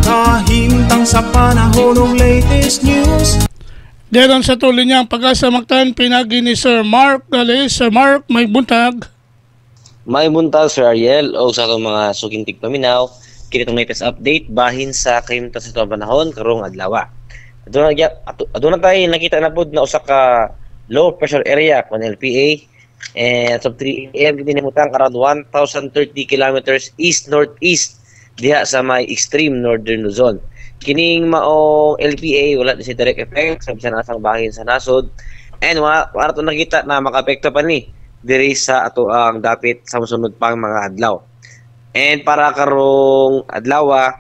kahimtang sa panahon ng latest news. Daron sa tuloy niyang Pag-asa Mactan, pinagi ni Sir Mark Gales. Sir Mark, may buntag. May buntag, Sir Ariel, o sa itong mga suging tigpaminaw, kinitong latest update, bahin sa kahimtang sa itong panahon, karong adlaw. Aduna tayo nakita na po na usa ka low pressure area kung LPA, and sa 3 AM dinimutang around 1,030 kilometers east-northeast diha sa may extreme northern Luzon. Kining maong LPA wala na si direct effect sa bisan asang bahin sa nasod, and wala to nakita na makaapekto pa ni diri sa ato ang dapit sa mosunod pang mga adlaw. And para karong adlaw,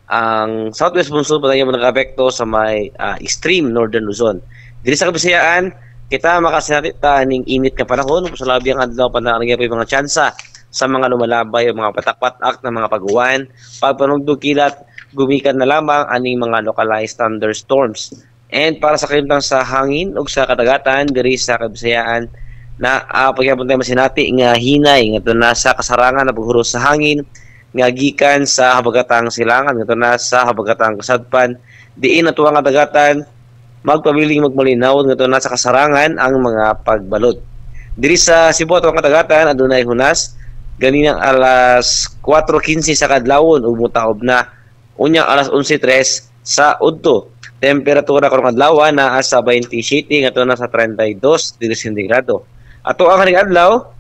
ang southwest monsoon pa tayo nakaapekto sa may extreme northern Luzon. Diri sa Kabisayaan, kita makasinatita ning init ka panahon sa labi ang adlaw pa na nagyapon mga tsansa sa mga lumalabay o mga patak-patak na mga pag-uwan, pagpanugdog kilat, gumikan na lamang aning mga localized thunderstorms. And para sa kahimtang sa hangin o sa kadagatan diri sa Kabisayaan, na pagyapon tayo masinati nga hinay nga nasa kasarangan na paghuros sa hangin nga gikan sa habagatang silangan nga nasa habagatang kasadpan, diin ato ang kadagatan magpabiling magmalinaw nga nasa kasarangan ang mga pagbalod. Diri sa Cebu ato ang kadagatan adunay hunas ganinang alas 4:15 sa kadlawon ug mutaob na unyang alas 11:03 sa udto. Temperatura karong adlaw naa sa 27 ngadto na sa 32 degrees sentigrado. Ato ang haning adlaw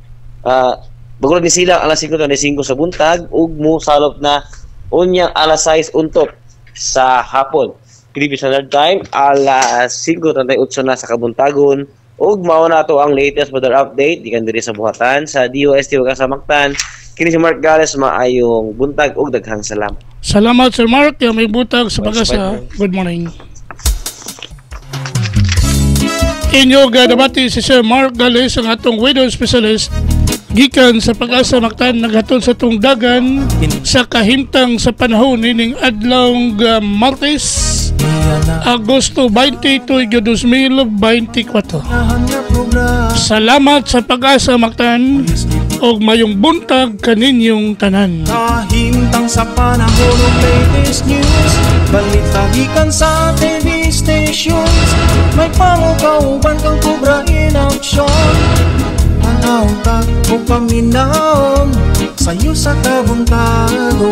bagulod ni sila alas 5:25 sa buntag ug mo salop na unyang alas 6 untop sa hapon. Previous standard time alas 5:38 na sa kabuntagon. Ug mao na to ang latest weather update dikan diri sa buhatan sa DOST Pag-asa Mactan. Kini si Mark Gales, maayong buntag ug daghang salamat. Salamat Sir Mark, may butag sa Pag-asa. Good morning. Inyo gadabati si Sir Mark Gales, ang atong weather specialist gikan sa Pag-asa Mactan, naghatod sa tong dagan sa kahimtang sa panahon ining adlaw Martes, Agosto 22, 2024. Salamat sa Pag-asa Mactan og mayong buntag kaninyong tanan. Kahimtang sa panahon ng latest news, balita gikan sa TV stations, may pangukauban kang kubra in action. Panautak o paminaw sa'yo sa kabuntagon.